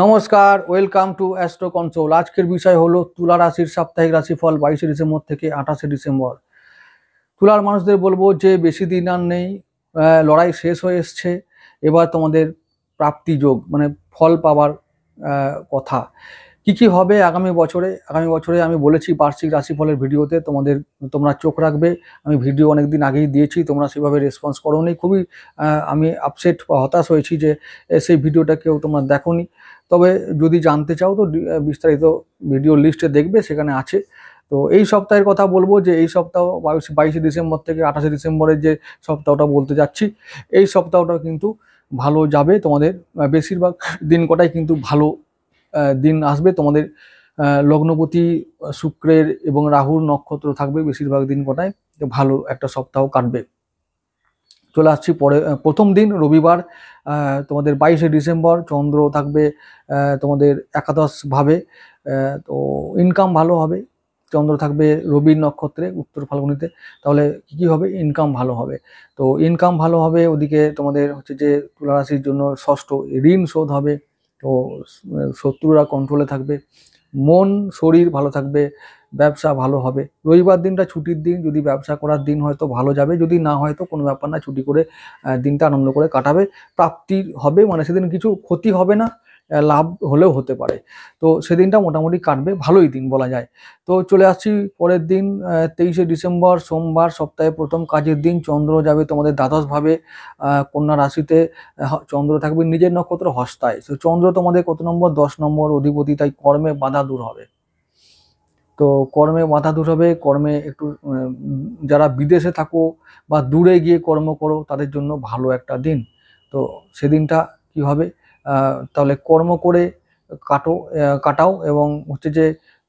নমস্কার, welcome to astro console. আজকের বিষয় হলো তুলা রাশির সাপ্তাহিক রাশিফল 22শে ডিসেম্বর থেকে 28শে ডিসেম্বর। তুলার মানুষদের বলবো যে বেশি দিন আর নেই, লড়াই শেষ হয়ে এসছে। এবার তোমাদের প্রাপ্তি যোগ মানে ফল পাওয়ার কথা। কি হবে আগামী বছরে আমি বলেছি বার্ষিক রাশিফলের ভিডিওতে, তোমরা চোখ রাখবে। আমি ভিডিও অনেকদিন আগেই দিয়েছি, তোমরা সেভাবে রেসপন্স করোনি। খুবই আমি আপসেট বা হতাশ হয়েছি যে সেই ভিডিওটা কেউ তোমরা দেখোনি। তবে যদি জানতে চাও তো বিস্তারিত ভিডিও লিস্টে দেখবে, সেখানে আছে। তো এই সপ্তাহের কথা বলবো, যে এই সপ্তাহ 22শে ডিসেম্বর থেকে 28শে ডিসেম্বরের যে সপ্তাহটা বলতে যাচ্ছি, এই সপ্তাহটা কিন্তু ভালো যাবে তোমাদের। বেশিরভাগ দিন কটাই কিন্তু ভালো দিন আসবে তোমাদের। লগ্নপতি শুক্রের এবং রাহুর নক্ষত্র থাকবে বেশিরভাগ দিন কটায়, ভালো একটা সপ্তাহ কাটবে। চলে আসছি পরে প্রথম দিন রবিবার, তোমাদের 22শে ডিসেম্বর। চন্দ্র থাকবে তোমাদের একাদশ ভাবে। তো ইনকাম ভালো হবে। চন্দ্র থাকবে রবির নক্ষত্রে উত্তর ফাল্গুনিতে, তাহলে কি হবে? ইনকাম ভালো হবে। তো ইনকাম ভালো হবে, ওদিকে তোমাদের হচ্ছে যে তুলা রাশির জন্য ষষ্ঠ, ঋণ শোধ হবে। তো শত্রুরা কন্ট্রোলে থাকবে। মন শরীর ভালো থাকবে, ব্যবসা ভালো হবে। রবিবার দিনটা ছুটির দিন, যদি ব্যবসা করার দিন হয় তো ভালো যাবে, যদি না হয় তো কোনো ব্যাপার না, ছুটি করে দিনটা আনন্দ করে কাটাবে। প্রাপ্তি হবে, মানে সেদিন কিছু ক্ষতি হবে না, লাভ হলেও হতে পারে। তো সেদিনটা মোটামুটি কাটবে, ভালোই দিন বলা যায়। তো চলে আসছি পরের দিন 23শে ডিসেম্বর সোমবার, সপ্তাহে প্রথম কাজের দিন। চন্দ্র যাবে তোমাদের দ্বাদশ ভাবে, কন্যা রাশিতে। চন্দ্র থাকবে নিজের নক্ষত্র হস্তায়। তো চন্দ্র তোমাদের কত নম্বর? 10 নম্বর অধিপতি, তাই কর্মে বাধা দূর হবে। তো কর্মে বাধা দূর হবে। কর্মে একটু যারা বিদেশে থাকো বা দূরে গিয়ে কর্ম করো, তাদের জন্য ভালো একটা দিন। তো সেদিনটা কি হবে? তাহলে কর্ম করে কাটাও, এবং হচ্ছে যে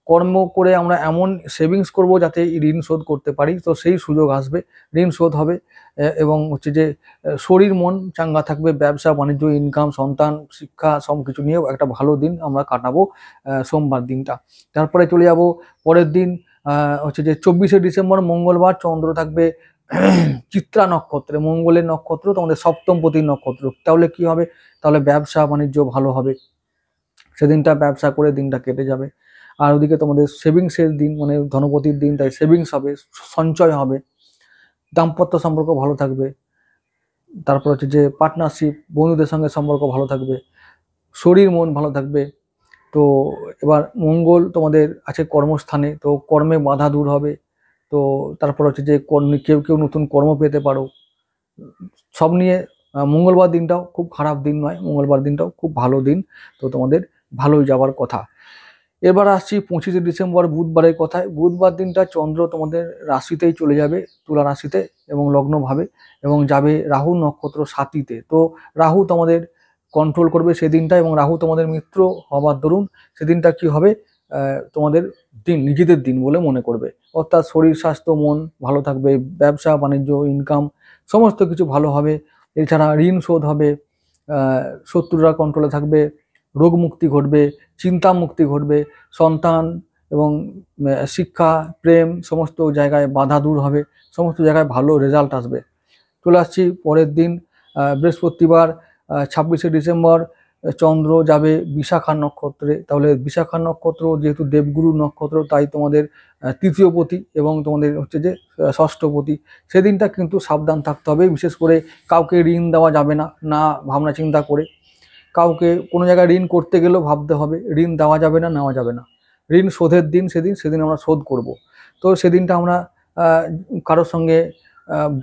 কর্ম করে আমরা এমন সেভিংস করব যাতে ঋণ শোধ করতে পারি। তো সেই সুযোগ আসবে, ঋণ শোধ হবে। এবং হচ্ছে যে শরীর মন চাঙ্গা থাকবে। ব্যবসা বাণিজ্য, ইনকাম, সন্তান, শিক্ষা সব কিছু নিয়েও একটা ভালো দিন আমরা কাটাবো সোমবার দিনটা। তারপরে চলে যাব পরের দিন, হচ্ছে যে 24শে ডিসেম্বর মঙ্গলবার। চন্দ্র থাকবে চিত্রা নক্ষত্রে, মঙ্গলের নক্ষত্র, তোমাদের সপ্তম পতির নক্ষত্র। তাহলে কি হবে? তাহলে ব্যবসা বাণিজ্য ভালো হবে, সেদিনটা ব্যবসা করে দিনটা কেটে যাবে। আর ওদিকে তোমাদের সেভিংসের দিন, মানে ধনপতির দিন, তাই সেভিংস হবে, সঞ্চয় হবে। দাম্পত্য সম্পর্ক ভালো থাকবে। তারপর হচ্ছে যে পার্টনারশিপ, বন্ধুদের সঙ্গে সম্পর্ক ভালো থাকবে। শরীর মন ভালো থাকবে। তো এবার মঙ্গল তোমাদের আছে কর্মস্থানে, তো কর্মে বাধা দূর হবে। তো তারপর হচ্ছে যে কেউ কেউ নতুন কর্ম পেতে পারো। সব নিয়ে মঙ্গলবার দিনটাও খুব খারাপ দিন নয়, মঙ্গলবার দিনটাও খুব ভালো দিন। তো তোমাদের ভালোই যাওয়ার কথা। এবার আসছি 25শে ডিসেম্বর বুধবারের কথায়। বুধবার দিনটা চন্দ্র তোমাদের রাশিতেই চলে যাবে, তুলা রাশিতে, এবং লগ্নভাবে, এবং যাবে রাহু নক্ষত্র সাথীতে। তো রাহু তোমাদের কন্ট্রোল করবে সেদিনটা, এবং রাহু তোমাদের মিত্র হবার দরুন সেদিনটা কি হবে? তোমাদের দিন, নিজেদের দিন বলে মনে করবে। অর্থাৎ শরীর স্বাস্থ্য মন ভালো থাকবে, ব্যবসা বাণিজ্য ইনকাম সমস্ত কিছু ভালো হবে। এছাড়া ঋণ শোধ হবে, শত্রুরা কন্ট্রোলে থাকবে, রোগ মুক্তি ঘটবে, চিন্তা মুক্তি ঘটবে, সন্তান এবং শিক্ষা, প্রেম সমস্ত জায়গায় বাধা দূর হবে, সমস্ত জায়গায় ভালো রেজাল্ট আসবে। চলে আসছি পরের দিন বৃহস্পতিবার 26শে ডিসেম্বর। চন্দ্র যাবে বিশাখা নক্ষত্রে। তাহলে বিশাখা নক্ষত্র যেহেতু দেবগুরু নক্ষত্র, তাই তোমাদের তৃতীয় পতি এবং তোমাদের হচ্ছে যে ষষ্ঠ পতি। সেদিনটা কিন্তু সাবধান থাকতে হবে, বিশেষ করে কাউকে ঋণ দেওয়া যাবে না, না ভাবনা চিন্তা করে। কাউকে কোনো জায়গায় ঋণ করতে গেলেও ভাবতে হবে, ঋণ দেওয়া যাবে না, নেওয়া যাবে না। ঋণ শোধের দিন সেদিন আমরা শোধ করব। তো সেদিনটা আমরা কারোর সঙ্গে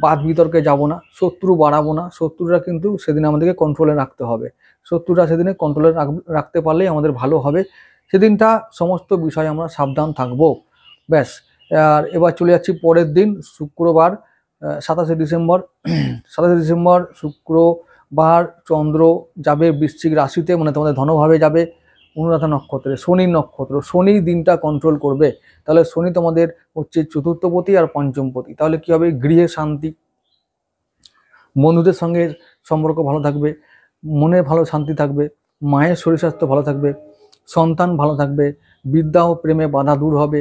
বাদ বিতর্কে যাব না, শত্রু বাড়াবো না। শত্রুরা কিন্তু সেদিন আমাদেরকে কন্ট্রোলে রাখতে হবে। শত্রুরা সেদিনে কন্ট্রোলে রাখতে পারলেই আমাদের ভালো হবে। সেদিনটা সমস্ত বিষয়ে আমরা সাবধান থাকবো, ব্যাস। আর এবার চলে যাচ্ছি পরের দিন শুক্রবার 27শে ডিসেম্বর। 27শে ডিসেম্বর শুক্রবার চন্দ্র যাবে বৃশ্চিক রাশিতে, মানে তোমাদের ধনভাবে যাবে, অনুরাধা নক্ষত্রে, শনির নক্ষত্র। শনি দিনটা কন্ট্রোল করবে। তাহলে শনি তোমাদের হচ্ছে চতুর্থপতি আর পঞ্চমপতি। তাহলে কি হবে? গৃহে শান্তি, বন্ধুদের সঙ্গে সম্পর্ক ভালো থাকবে, মনে ভালো শান্তি থাকবে, মায়ের শরীর স্বাস্থ্য ভালো থাকবে, সন্তান ভালো থাকবে, বিদ্যা ও প্রেমে বাধা দূর হবে,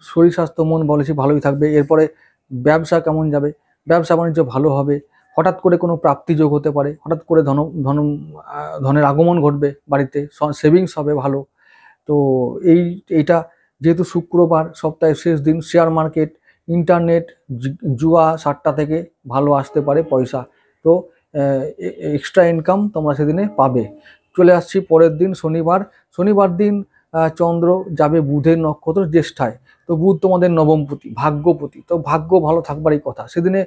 শরীর স্বাস্থ্য মন বলেছি ভালোই থাকবে। এরপরে ব্যবসা কেমন যাবে? ব্যবসা বাণিজ্য ভালো হবে, হঠাৎ করে কোনো প্রাপ্তিযোগ হতে পারে, হঠাৎ করে ধনের আগমন ঘটবে বাড়িতে, সেভিংস হবে ভালো। তো এইটা যেহেতু শুক্রবার, সপ্তাহের শেষ দিন, শেয়ার মার্কেট, ইন্টারনেট, জুয়া সাট্টা থেকে ভালো আসতে পারে পয়সা। তো এক্সট্রা ইনকাম তোমরা সেদিনে পাবে। চলে আসছি পরের দিন, শনিবার দিন চন্দ্র যাবে বুধের নক্ষত্র জ্যেষ্ঠায়। তো বুধ তোমাদের নবমপতি, ভাগ্যপতি, তো ভাগ্য ভালো থাকবারই কথা। সেদিনে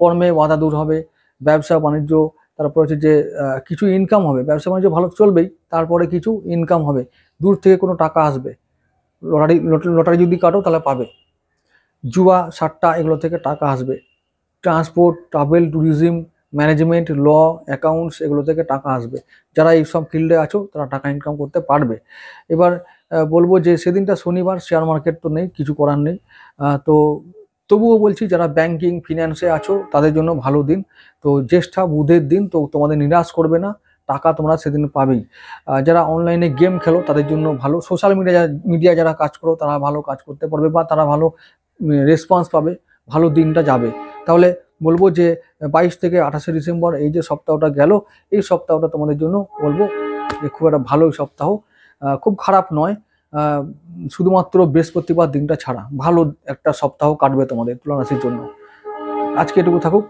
কর্মে বাধা দূর হবে, ব্যবসা বাণিজ্য, তারপর হচ্ছে যে কিছু ইনকাম হবে, ব্যবসা বাণিজ্য ভালো চলবেই, তারপরে কিছু ইনকাম হবে, দূর থেকে কোনো টাকা আসবে, লটারি যদি কাটো তাহলে পাবে, জুয়া সাট্টা এগুলো থেকে টাকা আসবে, ট্রান্সপোর্ট, ট্রাভেল, ট্যুরিজম, ম্যানেজমেন্ট, ল, অ্যাকাউন্টস এগুলো থেকে টাকা আসবে। যারা এইসব ফিল্ডে আছো তারা টাকা ইনকাম করতে পারবে। এবার বলবো যে সেদিনটা শনিবার, শেয়ার মার্কেট তো নেই, কিছু করার নেই। তো তবুও বলছি যারা ব্যাংকিং ফিন্যান্সে আছো তাদের জন্য ভালো দিন। তো জ্যেষ্ঠা বুধের দিন, তো তোমাদের নিরাশ করবে না, টাকা তোমরা সেদিন পাবেই। যারা অনলাইনে গেম খেলো তাদের জন্য ভালো, সোশ্যাল মিডিয়া যারা কাজ করো তারা ভালো কাজ করতে পারবে, বা তারা ভালো রেসপন্স পাবে, ভালো দিনটা যাবে। তাহলে বলবো যে 22 থেকে 28 ডিসেম্বর এই যে সপ্তাহটা গেল, এই সপ্তাহটা তোমাদের জন্য বলবো যে খুব একটা ভালো সপ্তাহ, খুব খারাপ নয়। শুধুমাত্র বৃহস্পতিবার দিনটা ছাড়া ভালো একটা সপ্তাহ কাটবে তোমাদের তুলা রাশির জন্য। আজকে এটুকু থাকুক।